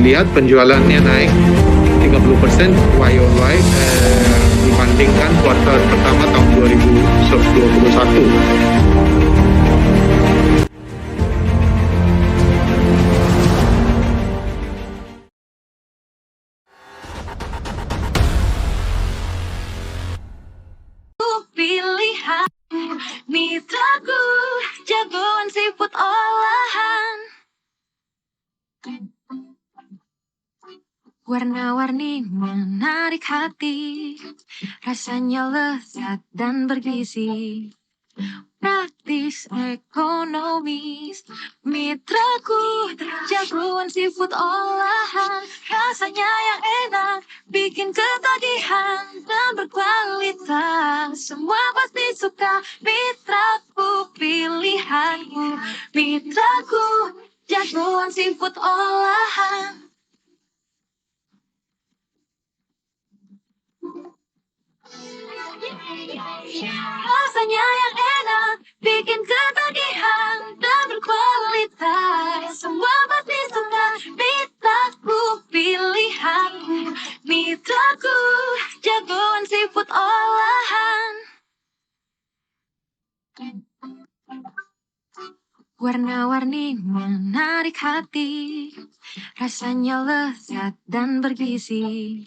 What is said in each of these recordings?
dilihat penjualannya naik 30% Y-on-Y dibandingkan kuartal pertama tahun 2021. Pilihan mitraku, jagoan seafood olahan. Warna-warni menarik hati, rasanya lezat dan bergizi. Praktis, ekonomis, mitraku, jagoan seafood olahan. Rasanya yang enak, bikin ketagihan dan berkualitas. Semua pasti suka, mitraku pilihanku. Mitraku, jagoan seafood olahan. Rasanya yang enak, bikin ketagihan dan berkualitas. Semua pasti suka, mitraku pilihanku. Mitraku, jagoan seafood olahan. Warna-warni menarik hati, rasanya lezat dan bergizi.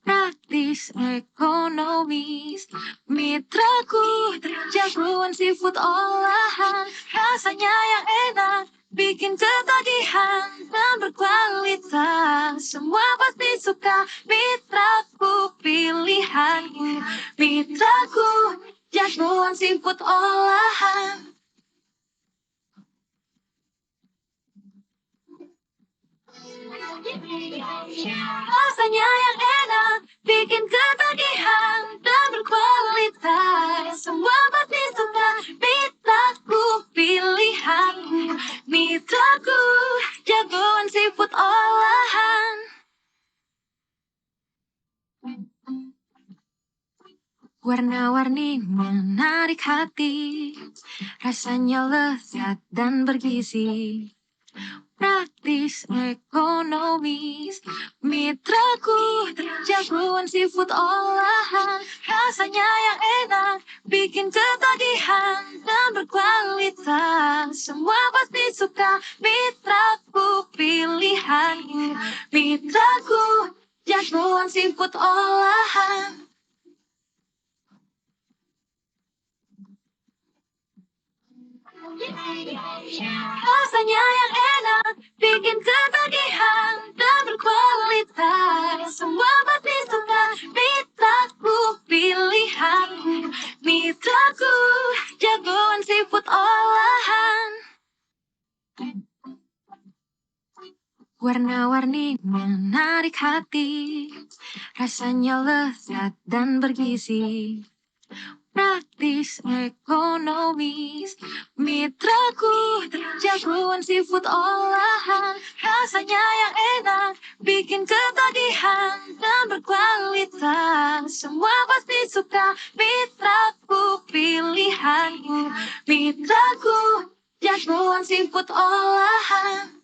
Praktis, ekonomis, mitraku, jagoan seafood olahan. Rasanya yang enak, bikin ketagihan dan berkualitas. Semua pasti suka, mitraku pilihanku. Mitraku, jagoan seafood olahan. Rasanya yang enak, bikin ketagihan dan berkualitas. Semua pasti suka, mitraku pilihanku. Mitraku, jagoan seafood olahan. Warna-warni menarik hati, rasanya lezat dan bergizi. Praktis, ekonomis, mitraku, jagoan seafood olahan. Rasanya yang enak, bikin ketagihan dan berkualitas. Semua pasti suka, mitraku pilihanku. Mitraku, jagoan seafood olahan. Rasanya yang enak, bikin ketagihan dan berkualitas. Semua pasti suka, mitraku pilihanku. Mitraku, jagoan seafood olahan. Warna-warni menarik hati, rasanya lezat dan bergizi. Praktis, ekonomis, mitraku, jagoan seafood olahan. Rasanya yang enak, bikin ketagihan dan berkualitas. Semua pasti suka, mitraku pilihanku. Mitraku, jagoan seafood olahan.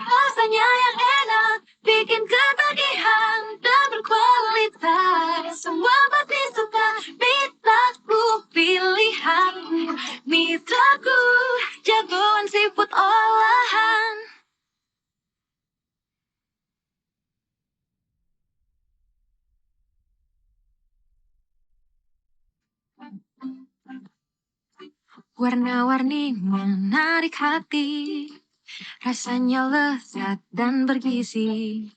Rasanya yang enak, bikin ketagihan dan berkualitas. Semua pasti suka, mitraku pilihanku. Mitraku, jagoan seafood olahan. Warna-warni menarik hati, rasanya lezat dan bergizi.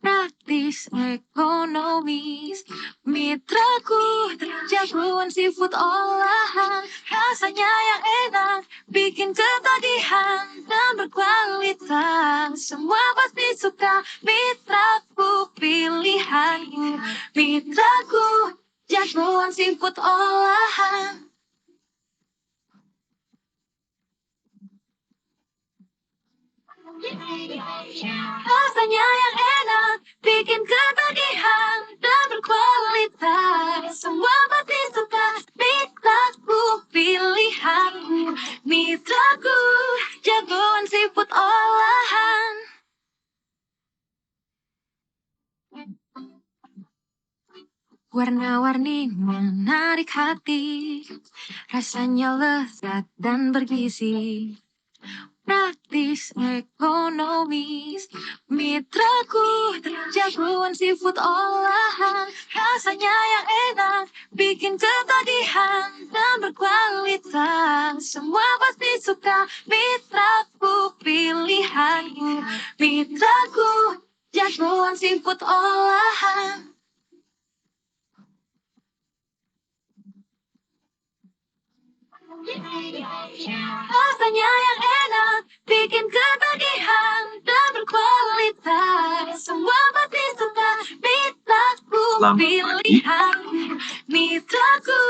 Praktis, ekonomis, mitraku, jagoan seafood olahan. Rasanya yang enak, bikin ketagihan dan berkualitas. Semua pasti suka, mitraku pilihanku. Mitraku, jagoan seafood olahan. Rasanya yang enak, bikin ketagihan dan berkualitas. Semua pasti suka, mitraku pilih. Warna-warni menarik hati, rasanya lezat dan bergizi. Praktis, ekonomis, mitraku, jagoan seafood olahan, rasanya yang enak, bikin ketagihan dan berkualitas. Semua pasti suka, mitraku pilihanku, mitraku, jagoan seafood olahan. Rasanya yang enak, bikin ketagihan dan berkualitas. Semua pasti suka, mitraku pilihan, mitraku.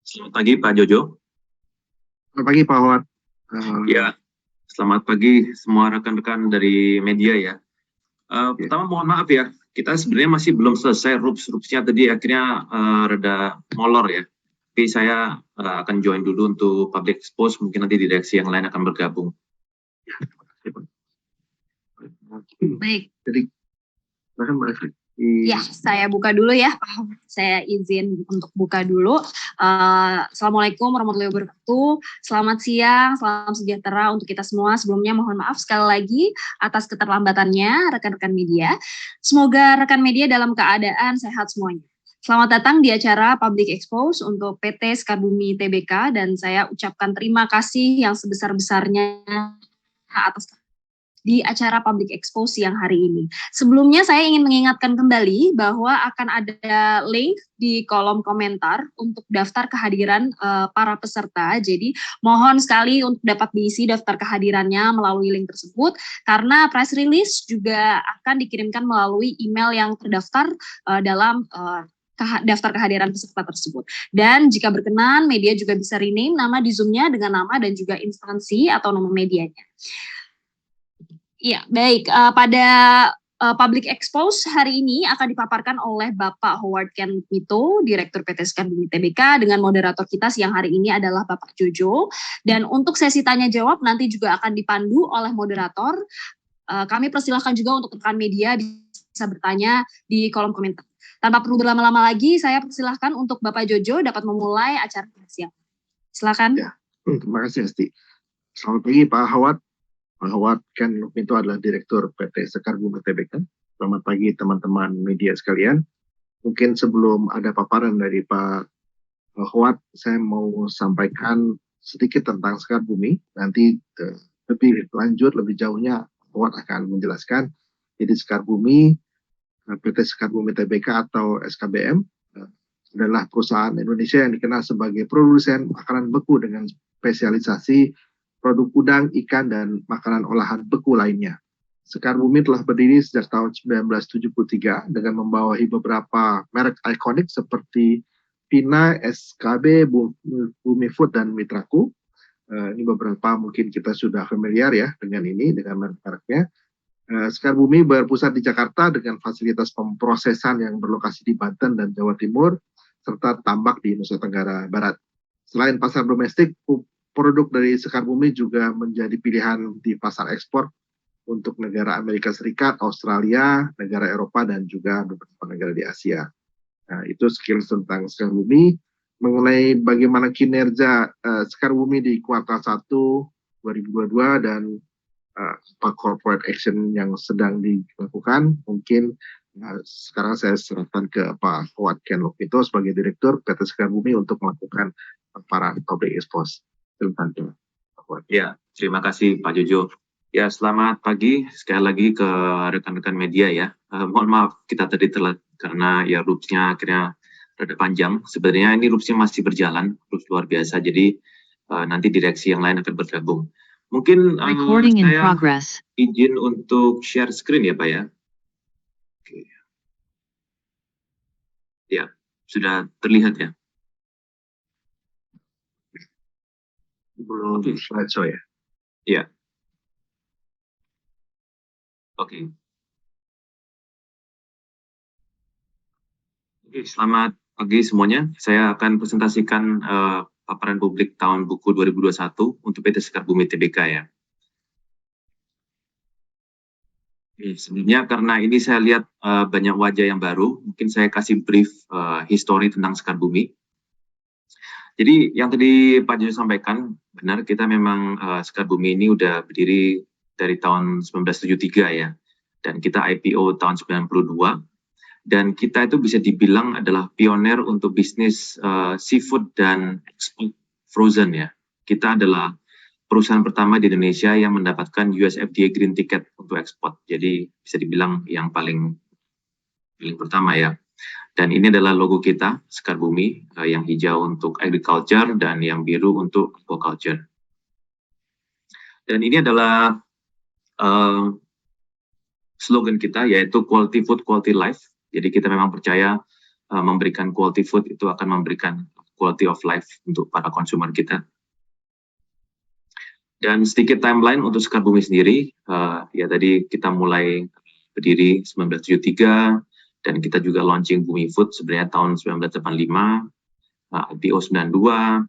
Selamat pagi Pak Jojo. Selamat pagi Pak Howard. Ya, selamat pagi semua rekan-rekan dari media ya. Pertama mohon maaf ya, kita sebenarnya masih belum selesai rupsnya tadi akhirnya rada molor ya. Tapi saya akan join dulu untuk public expose, mungkin nanti direksi yang lain akan bergabung. Baik. Jadi, bahkan Mbak Astrid. Ya, saya buka dulu ya. Saya izin untuk buka dulu. Assalamualaikum warahmatullahi wabarakatuh. Selamat siang, salam sejahtera untuk kita semua. Sebelumnya mohon maaf sekali lagi atas keterlambatannya rekan-rekan media. Semoga rekan media dalam keadaan sehat semuanya. Selamat datang di acara Public Expose untuk PT Sekarbumi Tbk dan saya ucapkan terima kasih yang sebesar-besarnya atas di acara Public Expose siang hari ini. Sebelumnya saya ingin mengingatkan kembali bahwa akan ada link di kolom komentar untuk daftar kehadiran para peserta. Jadi mohon sekali untuk dapat diisi daftar kehadirannya melalui link tersebut karena press release juga akan dikirimkan melalui email yang terdaftar dalam daftar kehadiran peserta tersebut. Dan jika berkenan, media juga bisa rename nama di Zoom-nya dengan nama dan juga instansi atau nama medianya. Ya, baik. Pada Public Expose hari ini akan dipaparkan oleh Bapak Howard Ken Mito, Direktur PT Sekarbumi Tbk, dengan moderator kita siang hari ini adalah Bapak Jojo. Dan untuk sesi tanya jawab nanti juga akan dipandu oleh moderator. Kami persilahkan juga untuk rekan media bisa bertanya di kolom komentar. Tanpa perlu berlama-lama lagi, saya persilahkan untuk Bapak Jojo dapat memulai acara siang. Silakan. Ya, terima kasih Asti. Selamat pagi Pak Howard. Pak Howard Ken Lukminto adalah Direktur PT Sekarbumi Tbk. Selamat pagi teman-teman media sekalian. Mungkin sebelum ada paparan dari Pak Howard, saya mau sampaikan sedikit tentang Sekarbumi. Nanti lebih lanjut, lebih jauhnya Howard akan menjelaskan. Jadi Sekarbumi, PT Sekarbumi Tbk atau SKBM adalah perusahaan Indonesia yang dikenal sebagai produsen makanan beku dengan spesialisasi produk udang, ikan, dan makanan olahan beku lainnya. Sekarbumi telah berdiri sejak tahun 1973 dengan membawahi beberapa merek ikonik seperti Pina, SKB, Bumi Food, dan Mitraku. Ini beberapa mungkin kita sudah familiar ya dengan ini, dengan merek-mereknya. Sekarbumi berpusat di Jakarta dengan fasilitas pemprosesan yang berlokasi di Banten dan Jawa Timur, serta tambak di Nusa Tenggara Barat. Selain pasar domestik, produk dari Sekarbumi juga menjadi pilihan di pasar ekspor untuk negara Amerika Serikat, Australia, negara Eropa, dan juga beberapa negara di Asia. Nah, itu sekilas tentang Sekarbumi. Mengenai bagaimana kinerja Sekarbumi di kuartal 1 2022 dan corporate action yang sedang dilakukan, mungkin sekarang saya serahkan ke Pak Howard Ken Lukminto sebagai Direktur PT Sekarbumi untuk melakukan paparan public expose. Ya, terima kasih Pak Jojo. Ya, selamat pagi sekali lagi ke rekan-rekan media ya. Mohon maaf kita tadi telat karena ya rupsnya akhirnya rada panjang. Sebenarnya ini rupsnya masih berjalan, rups luar biasa. Jadi nanti direksi yang lain akan bergabung. Mungkin saya izin untuk share screen ya Pak ya. Oke. Ya, sudah terlihat ya. Belum slideshow ya? Iya. Oke. Oke, selamat pagi semuanya. Saya akan presentasikan paparan publik tahun buku 2021 untuk PT Sekarbumi Tbk ya. Sebenarnya karena ini saya lihat banyak wajah yang baru, mungkin saya kasih brief history tentang Sekar Bumi. Jadi yang tadi Pak Jojo sampaikan, benar kita memang Sekar Bumi ini udah berdiri dari tahun 1973 ya, dan kita IPO tahun 92, dan kita itu bisa dibilang adalah pioner untuk bisnis seafood dan ekspor frozen ya. Kita adalah perusahaan pertama di Indonesia yang mendapatkan US FDA Green Ticket untuk ekspor. Jadi bisa dibilang yang paling pertama ya. Dan ini adalah logo kita, Sekar Bumi, yang hijau untuk agriculture dan yang biru untuk aquaculture. Dan ini adalah slogan kita, yaitu quality food, quality life. Jadi kita memang percaya memberikan quality food itu akan memberikan quality of life untuk para konsumen kita. Dan sedikit timeline untuk Sekar Bumi sendiri, ya tadi kita mulai berdiri 1973, dan kita juga launching Bumi Food sebenarnya tahun 1985, IPO 92,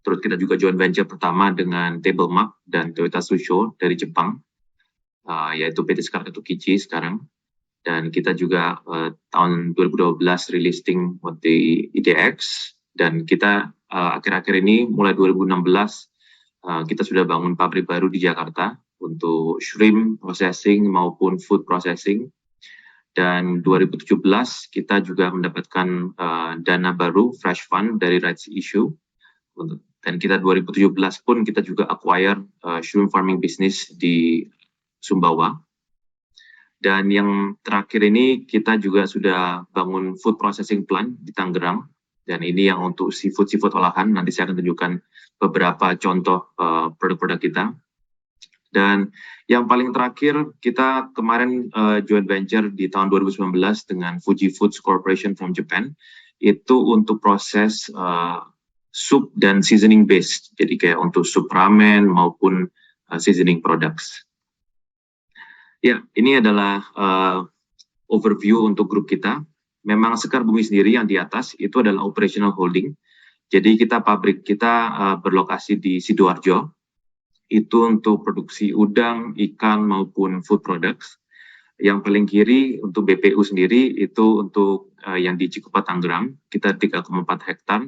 terus kita juga joint venture pertama dengan Table Map dan Toyota Tsusho dari Jepang, yaitu PT Sekar Ketukichi sekarang. Dan kita juga tahun 2012 relisting di IDX, dan kita akhir-akhir ini mulai 2016 kita sudah bangun pabrik baru di Jakarta untuk shrimp processing maupun food processing. Dan 2017 kita juga mendapatkan dana baru fresh fund dari rights issue, dan kita 2017 pun kita juga acquire shrimp farming business di Sumbawa. Dan yang terakhir ini kita juga sudah bangun food processing plant di Tangerang, dan ini yang untuk seafood olahan. Nanti saya akan tunjukkan beberapa contoh produk-produk kita. Dan yang paling terakhir, kita kemarin joint venture di tahun 2019 dengan Fuji Foods Corporation from Japan, itu untuk proses soup dan seasoning based, jadi kayak untuk soup ramen maupun seasoning products. Ya, ini adalah overview untuk grup kita. Memang Sekar Bumi sendiri yang di atas itu adalah operational holding. Jadi pabrik kita berlokasi di Sidoarjo. Itu untuk produksi udang, ikan, maupun food products. Yang paling kiri untuk BPU sendiri itu untuk yang di Cikupa Tangerang, kita 3,4 hektar,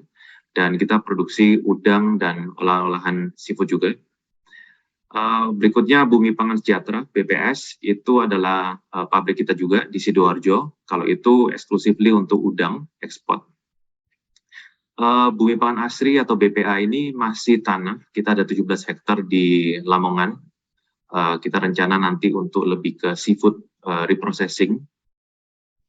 dan kita produksi udang dan olahan seafood juga. Berikutnya Bumi Pangan Sejahtera, BPS, itu adalah pabrik kita juga di Sidoarjo, kalau itu exclusively untuk udang ekspor. Bumi Pangan Asri atau BPA ini masih tanah, kita ada 17 hektar di Lamongan. Kita rencana nanti untuk lebih ke seafood reprocessing.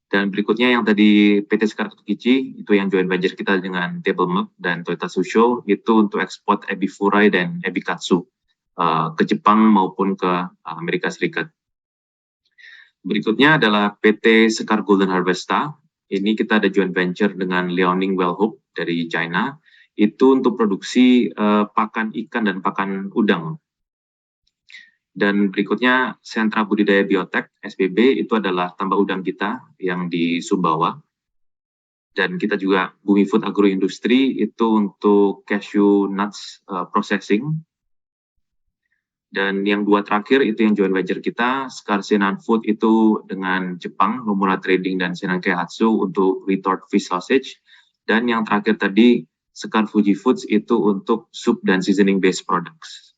Dan berikutnya yang tadi PT Sekar Ketukichi, itu yang joint venture kita dengan Table Map dan Toyota Tsusho, itu untuk ekspor ebi furai dan ebi katsu ke Jepang maupun ke Amerika Serikat. Berikutnya adalah PT Sekar Golden Harvesta. Ini kita ada joint venture dengan Liaoning Wellhope dari China, itu untuk produksi pakan ikan dan pakan udang. Dan berikutnya Sentra Budidaya Biotek, SBB, itu adalah tambak udang kita yang di Sumbawa. Dan kita juga Bumi Food Agroindustri, itu untuk cashew nuts processing. Dan yang dua terakhir itu yang joint venture kita, Sekar Senan Food itu dengan Jepang, Nomura Trading dan Senan Keihatsu untuk retort fish sausage. Dan yang terakhir tadi, Sekar Fuji Foods itu untuk soup dan seasoning based products.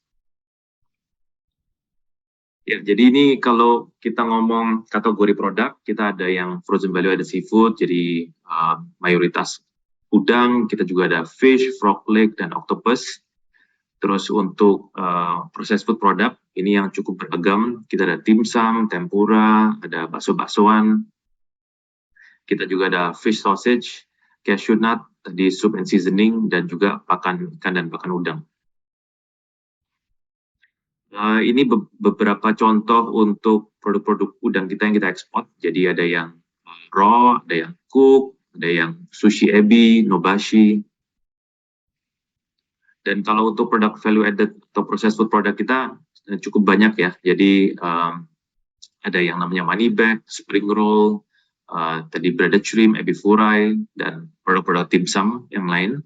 Ya, jadi ini kalau kita ngomong kategori produk, kita ada yang frozen value added seafood, jadi mayoritas udang, kita juga ada fish, frog leg, dan octopus. Terus untuk proses food product, ini yang cukup beragam. Kita ada dimsum, tempura, ada bakso-baksoan. Kita juga ada fish sausage, cashew nut, tadi soup and seasoning, dan juga pakan ikan dan pakan udang. Ini beberapa contoh untuk produk-produk udang kita yang kita ekspor. Jadi ada yang raw, ada yang cook, ada yang sushi ebi, nobashi. Dan kalau untuk produk value added atau processed food product kita cukup banyak ya. Jadi ada yang namanya money bag, spring roll, tadi breaded shrimp, ebi furai, dan produk-produk dimsum yang lain.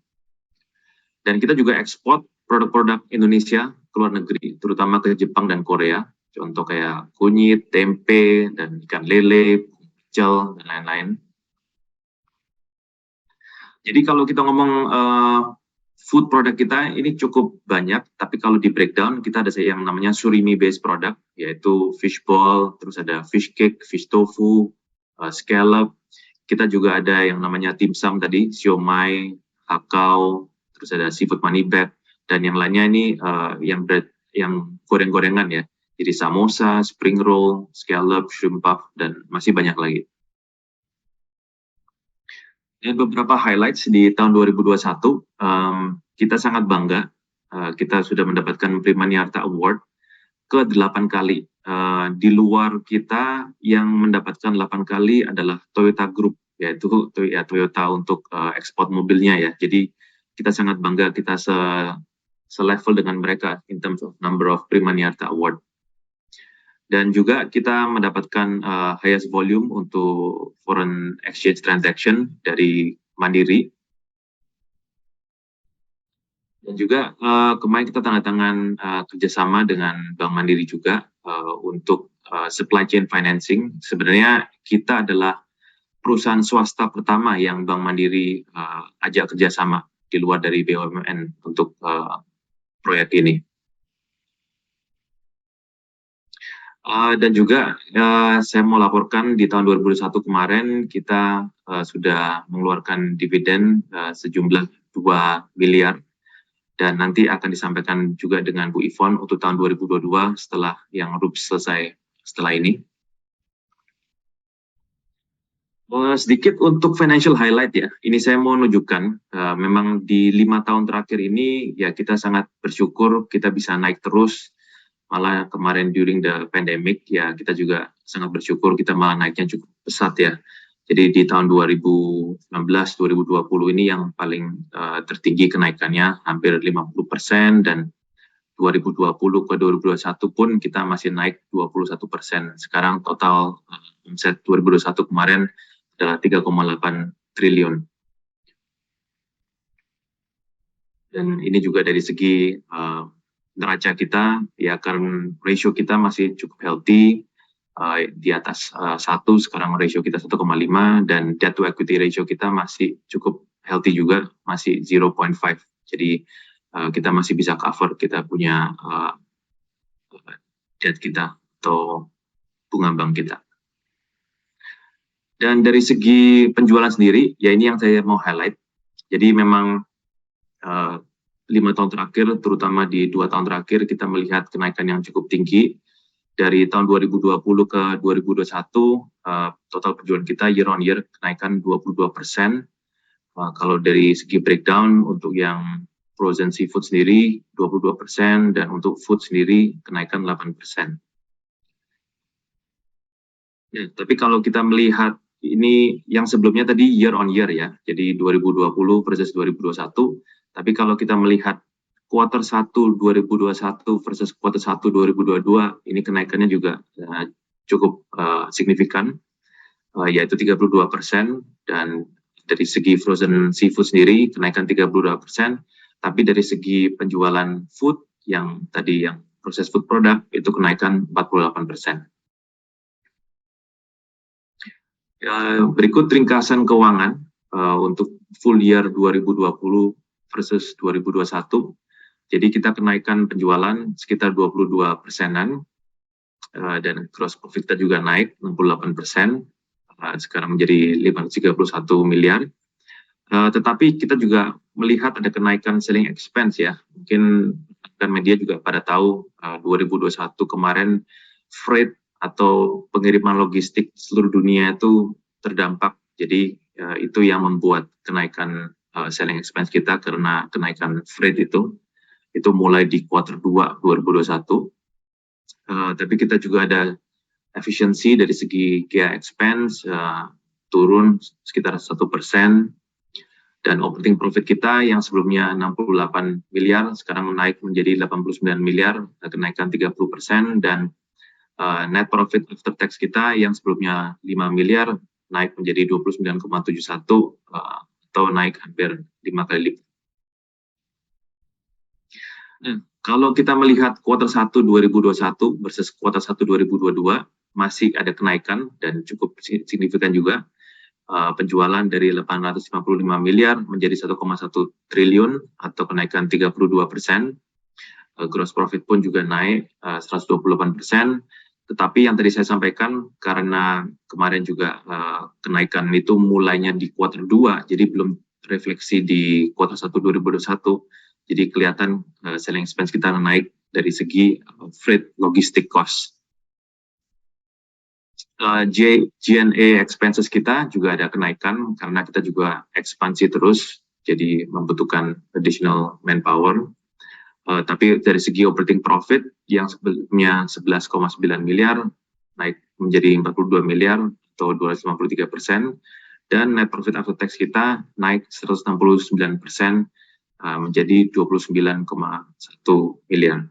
Dan kita juga ekspor produk-produk Indonesia ke luar negeri, terutama ke Jepang dan Korea. contoh kayak kunyit, tempe, dan ikan lele, pecel, dan lain-lain. Jadi kalau kita ngomong food product kita ini cukup banyak, tapi kalau di breakdown kita ada yang namanya surimi based product, yaitu fish ball, terus ada fish cake, fish tofu, scallop. Kita juga ada yang namanya dim sum tadi, siomay, hakau, terus ada seafood money bag, dan yang lainnya ini yang goreng-gorengan ya. Jadi samosa, spring roll, scallop, shrimp puff, dan masih banyak lagi. Dan beberapa highlights di tahun 2021, kita sangat bangga, kita sudah mendapatkan Primaniarta Award ke-8 kali. Di luar kita yang mendapatkan 8 kali adalah Toyota Group, yaitu Toyota untuk ekspor mobilnya ya. Jadi kita sangat bangga kita selevel dengan mereka in terms of number of Primaniarta Award. Dan juga kita mendapatkan highest volume untuk foreign exchange transaction dari Mandiri. Dan juga kemarin kita tanda tangan kerjasama dengan Bank Mandiri juga untuk supply chain financing. Sebenarnya kita adalah perusahaan swasta pertama yang Bank Mandiri ajak kerjasama di luar dari BUMN untuk proyek ini. Dan juga saya mau laporkan di tahun 2021 kemarin kita sudah mengeluarkan dividen sejumlah 2 miliar, dan nanti akan disampaikan juga dengan Bu Yvonne untuk tahun 2022 setelah yang RUPS selesai setelah ini. Sedikit untuk financial highlight ya, ini saya mau menunjukkan memang di 5 tahun terakhir ini ya kita sangat bersyukur kita bisa naik terus. Malah kemarin during the pandemic ya kita juga sangat bersyukur kita malah naiknya cukup pesat ya. Jadi di tahun 2019-2020 ini yang paling tertinggi kenaikannya hampir 50%, dan 2020 ke 2021 pun kita masih naik 21%. Sekarang total omset 2021 kemarin adalah 3,8 triliun. Dan ini juga dari segi neraca kita, ya current ratio kita masih cukup healthy, di atas 1, sekarang ratio kita 1,5, dan debt to equity ratio kita masih cukup healthy juga, masih 0.5. Jadi kita masih bisa cover kita punya debt kita atau bunga bank kita. Dan dari segi penjualan sendiri, ya ini yang saya mau highlight. Jadi memang 5 tahun terakhir, terutama di 2 tahun terakhir, kita melihat kenaikan yang cukup tinggi. Dari tahun 2020 ke 2021, total penjualan kita year on year kenaikan 22%. Kalau dari segi breakdown, untuk yang frozen seafood sendiri 22%, dan untuk food sendiri kenaikan 8%. Ya, tapi kalau kita melihat ini yang sebelumnya tadi year on year ya, jadi 2020 versus 2021, tapi kalau kita melihat kuartal 1 2021 versus kuartal 1 2022, ini kenaikannya juga cukup signifikan, yaitu 32%, dan dari segi frozen seafood sendiri kenaikan 32%, tapi dari segi penjualan food yang tadi yang proses food product itu kenaikan 48%. Berikut ringkasan keuangan untuk full year 2020 versus 2021. Jadi kita kenaikan penjualan sekitar 22%-an, dan gross profit kita juga naik 68%, sekarang menjadi 531 miliar. Tetapi kita juga melihat ada kenaikan selling expense ya. Mungkin kan media juga pada tahu 2021 kemarin freight atau pengiriman logistik seluruh dunia itu terdampak. Jadi itu yang membuat kenaikan selling expense kita karena kenaikan freight itu mulai di kuartal 2 2021. Tapi kita juga ada efisiensi dari segi GA expense turun sekitar 1%, dan operating profit kita yang sebelumnya 68 miliar sekarang naik menjadi 89 miliar, kenaikan 30%, dan net profit after tax kita yang sebelumnya 5 miliar naik menjadi 29,71, atau naik hampir 5 kali lipat. Kalau kita melihat kuartal 1 2021 versus kuartal 1 2022, masih ada kenaikan dan cukup signifikan juga. Penjualan dari 855 miliar menjadi 1,1 triliun atau kenaikan 32%. Gross profit pun juga naik 128%. Tetapi yang tadi saya sampaikan, karena kemarin juga kenaikan itu mulainya di kuartal 2, jadi belum refleksi di kuartal 1 2021. Jadi kelihatan selling expense kita naik dari segi freight logistic cost. G&A expenses kita juga ada kenaikan karena kita juga ekspansi terus, jadi membutuhkan additional manpower. Tapi dari segi operating profit yang sebelumnya 11,9 miliar naik menjadi 42 miliar atau 253%, dan net profit after tax kita naik 169% menjadi 29,1 miliar.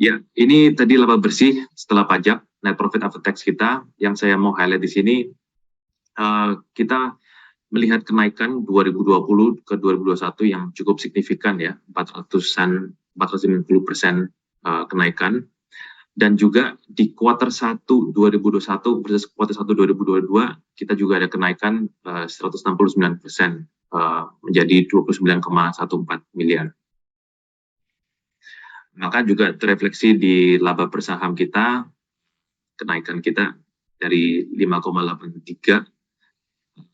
Ya, ini tadi laba bersih setelah pajak, net profit after tax kita. Yang saya mau highlight di sini, kita melihat kenaikan 2020 ke 2021 yang cukup signifikan ya, 490% kenaikan. Dan juga di kuartal 1 2021 versus kuartal 1 2022, kita juga ada kenaikan 169%. Menjadi 29,14 miliar. Maka juga terefleksi di laba per saham kita, kenaikan kita dari 5,83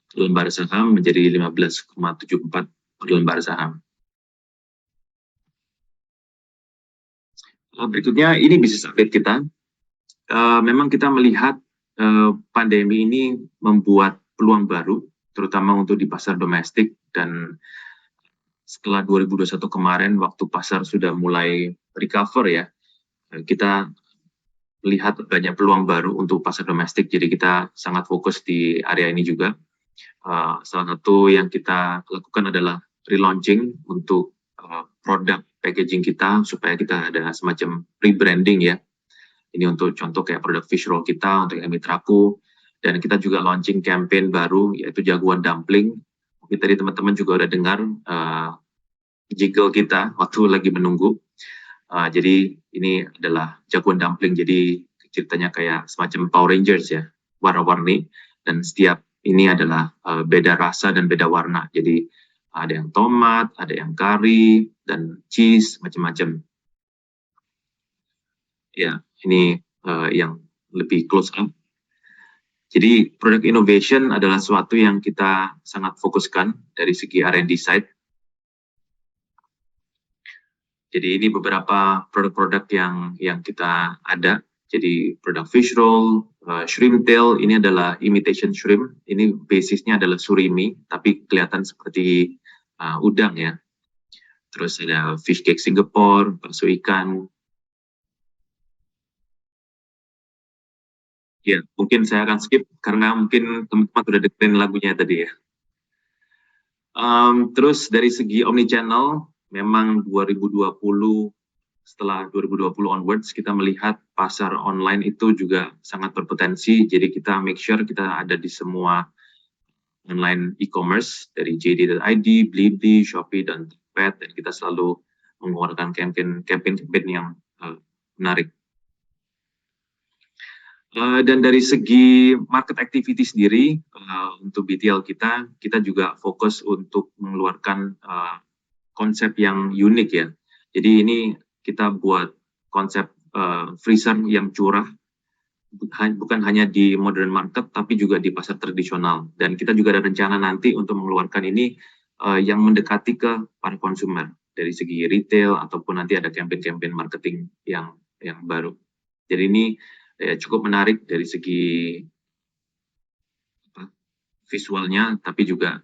per lembar saham menjadi 15,74 per lembar saham. Berikutnya ini bisnis update kita. Memang kita melihat pandemi ini membuat peluang baru, terutama untuk di pasar domestik, dan setelah 2021 kemarin waktu pasar sudah mulai recover ya, kita melihat banyak peluang baru untuk pasar domestik, jadi kita sangat fokus di area ini juga. Salah satu yang kita lakukan adalah relaunching untuk produk packaging kita supaya kita ada semacam rebranding ya. Ini untuk contoh kayak produk fish roll kita untuk yang mitraku, dan kita juga launching campaign baru yaitu Jagoan Dumpling. Mungkin tadi teman-teman juga udah dengar jingle kita waktu lagi menunggu. Jadi ini adalah Jagoan Dumpling, jadi ceritanya kayak semacam Power Rangers ya, warna-warni, dan setiap ini adalah beda rasa dan beda warna. Jadi ada yang tomat, ada yang kari, dan cheese, macam-macam. Ya, ini yang lebih close up. Jadi product innovation adalah sesuatu yang kita sangat fokuskan dari segi R&D side. Jadi ini beberapa produk-produk yang kita ada. Jadi produk fish roll, shrimp tail, ini adalah imitation shrimp. Ini basisnya adalah surimi, tapi kelihatan seperti udang ya. Terus ada fish cake Singapore, bakso ikan. Ya, mungkin saya akan skip karena mungkin teman-teman sudah dengerin lagunya tadi ya. Terus dari segi omnichannel, memang 2020, setelah 2020 onwards, kita melihat pasar online itu juga sangat berpotensi. Jadi kita make sure kita ada di semua online e-commerce, dari JD.id, Blibli, Shopee, dan Tokped, dan kita selalu mengeluarkan campaign yang menarik. Dan dari segi market activity sendiri, untuk BTL kita juga fokus untuk mengeluarkan konsep yang unik ya. Jadi ini kita buat konsep freezer yang curah, bukan hanya di modern market, tapi juga di pasar tradisional. Dan kita juga ada rencana nanti untuk mengeluarkan ini yang mendekati ke para konsumer, dari segi retail, ataupun nanti ada campaign-campaign marketing yang baru. Jadi ini cukup menarik dari segi visualnya, tapi juga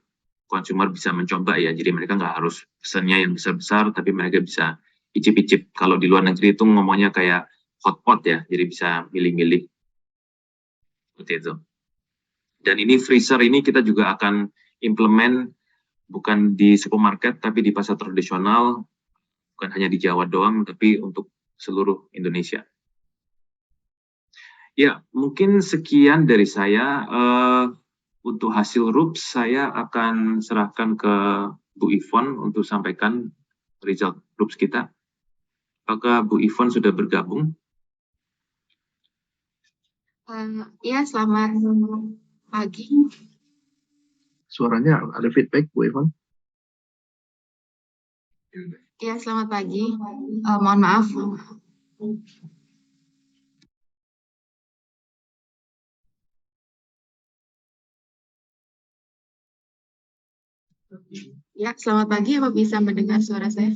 konsumer bisa mencoba ya. Jadi mereka nggak harus pesannya yang besar-besar, tapi mereka bisa icip-icip. Kalau di luar negeri itu ngomongnya kayak hotpot ya, jadi bisa milih-milih. Seperti itu. Dan ini freezer ini kita juga akan implement bukan di supermarket, tapi di pasar tradisional, bukan hanya di Jawa doang, tapi untuk seluruh Indonesia. Ya, mungkin sekian dari saya. Untuk hasil RUPS, saya akan serahkan ke Bu Ivon untuk sampaikan result RUPS kita. Apakah Bu Ivon sudah bergabung? Ya, selamat pagi. Suaranya ada feedback, Bu Ivon? Ya, selamat pagi. Mohon maaf. Ya, selamat pagi. Apa bisa mendengar suara saya?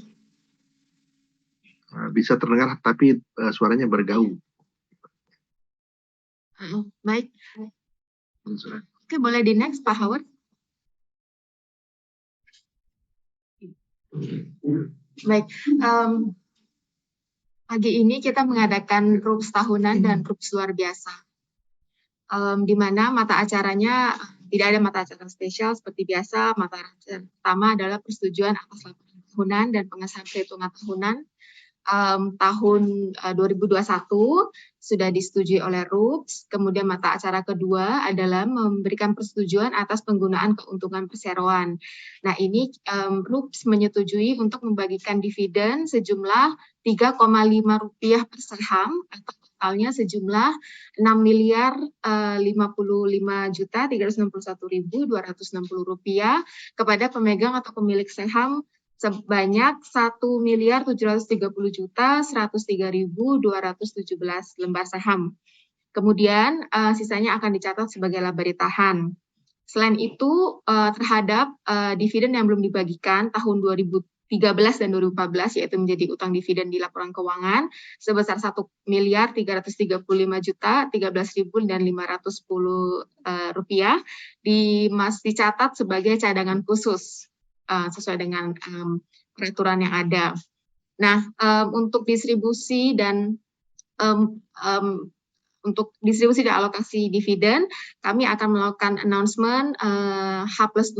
Bisa terdengar, tapi suaranya bergaung. Baik. Oke, boleh di next, Pak Howard. Baik. Pagi ini kita mengadakan RUPS tahunan dan RUPS luar biasa. Di mana mata acaranya tidak ada mata acara spesial seperti biasa. Mata acara pertama adalah persetujuan atas laporan tahunan dan pengesahan perhitungan tahunan. Tahun 2021 sudah disetujui oleh RUPS. Kemudian mata acara kedua adalah memberikan persetujuan atas penggunaan keuntungan perseroan. Nah, ini RUPS menyetujui untuk membagikan dividen sejumlah Rp3,5 per saham atau totalnya sejumlah Rp6.055.361.260 kepada pemegang atau pemilik saham sebanyak 1.730.103.217 lembar saham. Kemudian sisanya akan dicatat sebagai laba ditahan. Selain itu terhadap dividen yang belum dibagikan tahun 2013 dan 2014 yaitu menjadi utang dividen di laporan keuangan sebesar Rp1.313.510 dicatat sebagai cadangan khusus sesuai dengan peraturan yang ada. Nah, untuk distribusi dan untuk distribusi dan alokasi dividen, kami akan melakukan announcement H+2,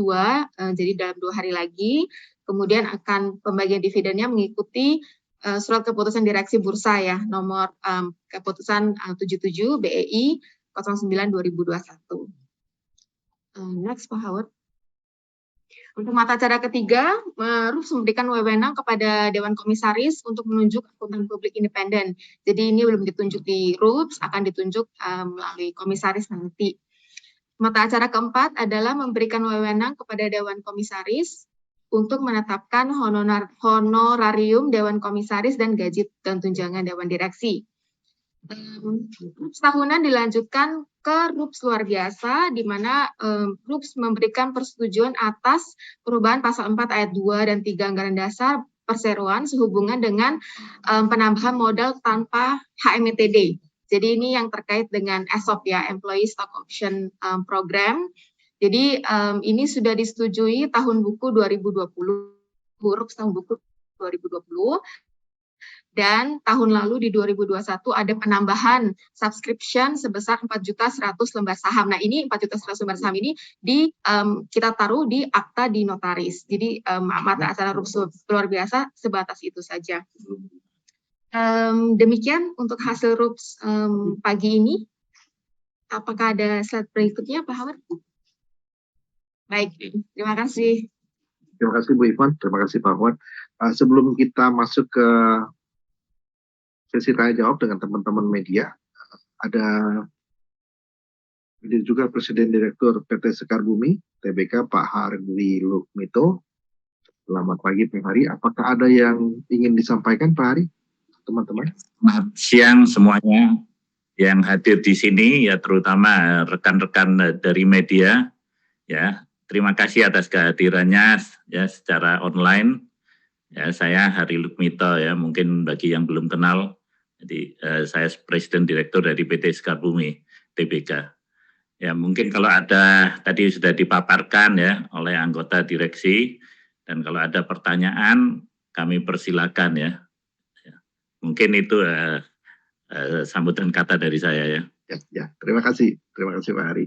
jadi dalam 2 hari lagi. Kemudian akan pembagian dividennya mengikuti surat keputusan direksi bursa ya, nomor keputusan 77 BEI 09/2021. Next, Pak Howard. Untuk mata acara ketiga, RUPS memberikan wewenang kepada Dewan Komisaris untuk menunjuk akuntan publik independen. Jadi ini belum ditunjuk di RUPS, akan ditunjuk melalui komisaris nanti. Mata acara keempat adalah memberikan wewenang kepada Dewan Komisaris untuk menetapkan honorarium Dewan Komisaris dan gaji dan tunjangan Dewan Direksi. RUPS tahunan dilanjutkan ke RUPS luar biasa, di mana RUPS memberikan persetujuan atas perubahan pasal 4 ayat 2 dan 3 anggaran dasar perseroan sehubungan dengan penambahan modal tanpa HMTD. Jadi ini yang terkait dengan ESOP ya, Employee Stock Option Program. Jadi ini sudah disetujui tahun buku 2020, RUPS tahun buku 2020. Dan tahun lalu di 2021 ada penambahan subscription sebesar 4.100.000 lembar saham. Nah, ini 4.100.000 lembar saham ini kita taruh di akta di notaris. Jadi mata acara RUPS luar biasa sebatas itu saja. Demikian untuk hasil RUPS pagi ini. Apakah ada slide berikutnya, Pak Howard? Baik, terima kasih. Terima kasih Bu Ivon, terima kasih Pak Howard. Sebelum kita masuk ke sesi tanya jawab dengan teman-teman media, ada juga Presiden Direktur PT Sekar Bumi Tbk Pak Hari Lukmito. Selamat pagi Pak Hari. Apakah ada yang ingin disampaikan Pak Hari, teman-teman? Selamat siang semuanya yang hadir di sini, ya terutama rekan-rekan dari media. Ya, terima kasih atas kehadirannya ya secara online. Ya, saya Hari Lukmito ya, mungkin bagi yang belum kenal. Jadi saya Presiden Direktur dari PT Sekar Bumi Tbk. Ya mungkin kalau ada tadi sudah dipaparkan ya oleh anggota direksi, dan kalau ada pertanyaan kami persilakan ya. Mungkin itu sambutan kata dari saya ya. Ya, terima kasih Pak Hari.